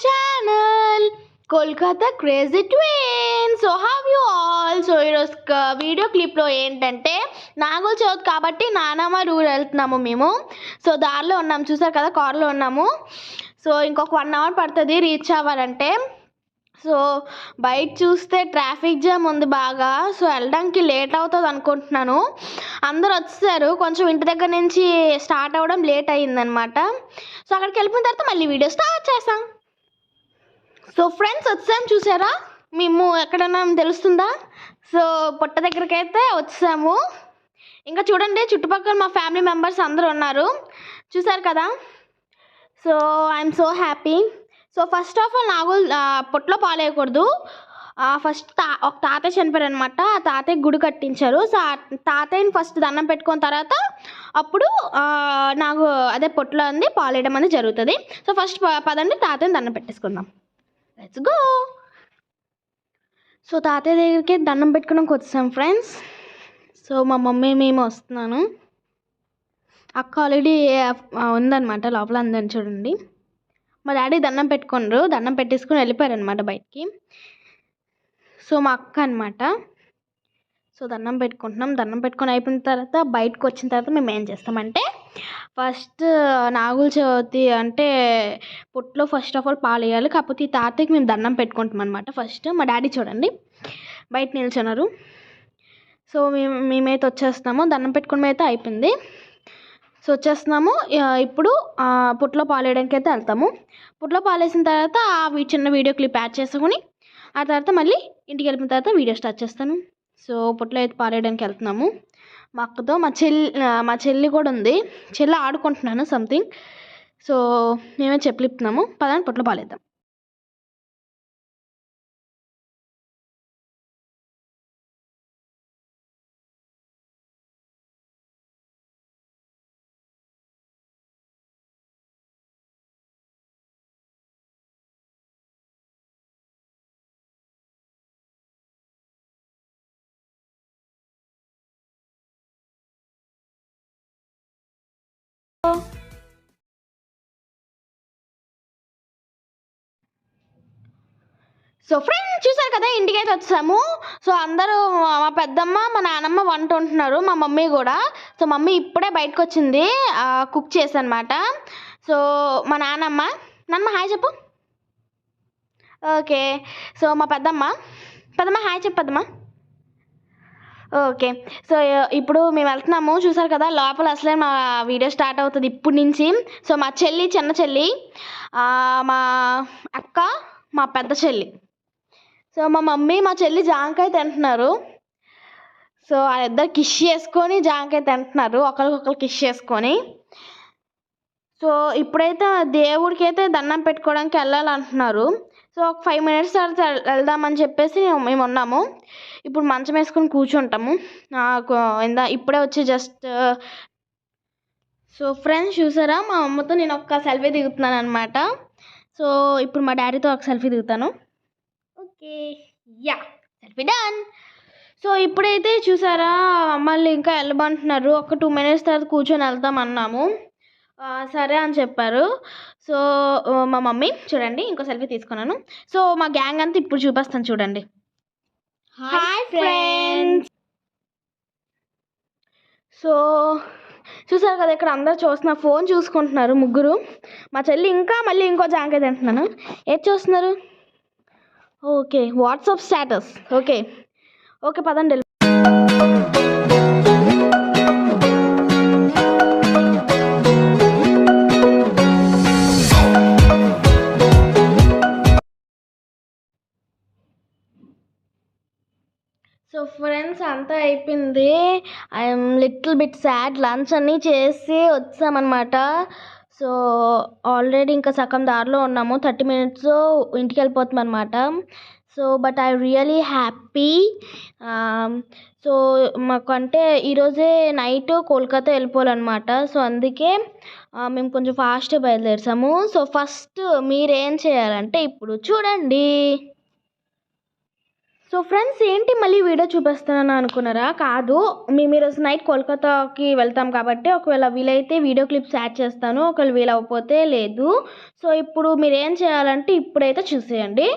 Channel Kolkata crazy twins. So have you all. So ఈరోజు video క్లిప్లో ఏంటంటే నాగుల చవితి కాబట్టి నానమ్మ ఊరు వెళ్తున్నాము మేము. సో దారిలో ఉన్నాము, చూసారు కదా, కార్లో ఉన్నాము. సో ఇంకొక 1 అవర్ పడుతుంది రీచ్ అవ్వాలంటే. సో బయట చూస్తే ట్రాఫిక్ జామ్ ఉంది బాగా. సో వెళ్ళడానికి లేట్ అవుతుంది అనుకుంటున్నాను. అందరూ వచ్చేసారు, కొంచెం ఇంటి దగ్గర నుంచి స్టార్ట్ అవ్వడం లేట్ అయ్యిందనమాట. సో అక్కడికి వెళ్ళిపోయిన తర్వాత మళ్ళీ వీడియో స్టార్ట్ చేస్తాం. సో ఫ్రెండ్స్ వచ్చాం, చూసారా మేము ఎక్కడన్నా తెలుస్తుందా? సో పుట్ట దగ్గరికి అయితే వచ్చాము. ఇంకా చూడండి చుట్టుపక్కల మా ఫ్యామిలీ మెంబర్స్ అందరూ ఉన్నారు, చూసారు కదా. So I'm so happy. So first of all నాగులు పొట్లో పాలేయకూడదు. ఫస్ట్ ఒక తాతయ్య చనిపోయారు అనమాట. ఆ తాతయ్య గుడి కట్టించారు. సో ఆ తాతయ్యని ఫస్ట్ దండం పెట్టుకున్న తర్వాత అప్పుడు నాకు అదే పొట్లో అంది పాలేయడం అనేది జరుగుతుంది. సో ఫస్ట్ పదండి తాతయ్యని దండం పెట్టేసుకుందాం. Let's go. సో తాతయ్య దగ్గరికి దండం పెట్టుకోవడానికి వచ్చాం ఫ్రెండ్స్. సో మా మమ్మీ మేము వస్తున్నాను. అక్క ఆల్రెడీ ఉందన్నమాట లోపల, అందరిని చూడండి. మా డాడీ దండం పెట్టుకున్నారు, దండం పెట్టేసుకుని వెళ్ళిపోయారు అనమాట బయటికి. సో మా అక్క అనమాట. సో దండం పెట్టుకుంటున్నాం. దండం పెట్టుకొని అయిపోయిన తర్వాత బయటకు వచ్చిన తర్వాత మేము ఏం చేస్తామంటే, ఫస్ట్ నాగుల చవితి అంటే పుట్లో ఫస్ట్ ఆఫ్ ఆల్ పాలు వేయాలి. కాకపోతే ఈ తాతయ్యకి మేము దండం పెట్టుకుంటాం అనమాట. ఫస్ట్ మా డాడీ చూడండి బయట నిల్చున్నారు. సో మేమైతే వచ్చేస్తున్నాము, దండం పెట్టుకుని అయితే అయిపోయింది. సో వచ్చేస్తున్నాము. ఇప్పుడు పుట్లో పాలు వేయడానికి అయితే వెళ్తాము. పుట్లో పాలు వేసిన తర్వాత చిన్న వీడియో క్లిప్ యాడ్ చేసుకుని ఆ తర్వాత మళ్ళీ ఇంటికి వెళ్ళిన తర్వాత వీడియో స్టార్ట్ చేస్తాను. సో పుట్లో అయితే పాలు వేయడానికి వెళ్తున్నాము మా అక్కతో. మా చెల్లి కూడా ఉంది, చెల్లి ఆడుకుంటున్నాను సంథింగ్. సో మేమే చెప్పిస్తున్నాము, పదండి పుట్లో పాలు వేద్దాం. సో ఫ్రెండ్స్ చూసారు కదా, ఇంటికి అయితే వచ్చాము. సో అందరూ మా పెద్దమ్మ మా నాన్నమ్మ వంట ఉంటున్నారు, మా మమ్మీ కూడా. సో మమ్మీ ఇప్పుడే బయటకు వచ్చింది కుక్ చేసి అనమాట. సో మా నాన్నమ్మ హాయ్ చెప్పు. ఓకే. సో మా పెద్దమ్మ హాయ్ చెప్పు పెద్దమ్మ. ఓకే. సో ఇప్పుడు మేము వెళ్తున్నాము, చూసారు కదా లోపల అసలే మా వీడియో స్టార్ట్ అవుతుంది ఇప్పటి నుంచి. సో మా చెల్లి, చిన్న చెల్లి, మా అక్క, మా పెద్ద చెల్లి. సో మా మమ్మీ మా చెల్లి జాంకాయ తింటున్నారు. సో వాళ్ళిద్దరు కిష్ చేసుకొని జాంకాయ తింటున్నారు, ఒకరికొకరు కిష్ చేసుకొని. సో ఇప్పుడైతే దేవుడికి అయితే దండం పెట్టుకోవడానికి వెళ్ళాలంటున్నారు. సో ఒక 5 minutes తర్వాత వెళ్దామని చెప్పేసి మేము ఉన్నాము. ఇప్పుడు మంచం వేసుకొని కూర్చుంటాము. ఇప్పుడే వచ్చి జస్ట్. సో ఫ్రెండ్స్ చూసారా, మా అమ్మతో నేను ఒక సెల్ఫీ దిగుతున్నాను అనమాట. సో ఇప్పుడు మా డాడీతో ఒక సెల్ఫీ దిగుతాను. Okay, yeah, selfie done. So ఇప్పుడైతే చూసారా మమ్మల్ని ఇంకా వెళ్ళమంటున్నారు. ఒక 2 minutes తర్వాత కూర్చొని వెళ్తాం అన్నాము. సరే అని చెప్పారు. సో మా మమ్మీ చూడండి ఇంకో సెల్ఫీ తీసుకున్నాను. సో మా గ్యాంగ్ అంతా ఇప్పుడు చూపిస్తాను చూడండి. Hi friends. సో చూసారు కదా, ఇక్కడ అందరు చూస్తున్నారు, ఫోన్ చూసుకుంటున్నారు ముగ్గురు. మా చెల్లి ఇంకా మళ్ళీ ఇంకో జాంకాయ తింటున్నాను. ఏది చూస్తున్నారు? Okay, WhatsApp status. ఓకే పదండి. సో ఫ్రెండ్స్ అంతా అయిపోయింది. I'm little bit sad. Lunch అన్నీ చేసి వచ్చామన్నమాట. సో ఆల్రెడీ ఇంకా సగం దారిలో ఉన్నాము, 30 minutes ఇంటికి వెళ్ళిపోతాం అనమాట. So but I really happy. So మాకు అంటే ఈరోజే నైట్ కోల్కతా వెళ్ళిపోవాలన్నమాట. సో అందుకే మేము కొంచెం ఫాస్ట్గా బయలుదేరాము. సో ఫస్ట్ మీరేం చేయాలంటే ఇప్పుడు చూడండి. సో ఫ్రెండ్స్ ఏంటి మళ్ళీ వీడియో చూపిస్తున్నాను అనుకున్నారా? కాదు, మేము ఈరోజు నైట్ కోల్కతాకి వెళ్తాం కాబట్టి ఒకవేళ వీలైతే వీడియో క్లిప్స్ యాడ్ చేస్తాను, ఒకవేళ వీలవకపోతే లేదు. సో ఇప్పుడు మీరు ఏం చేయాలంటే ఇప్పుడైతే చూసేయండి.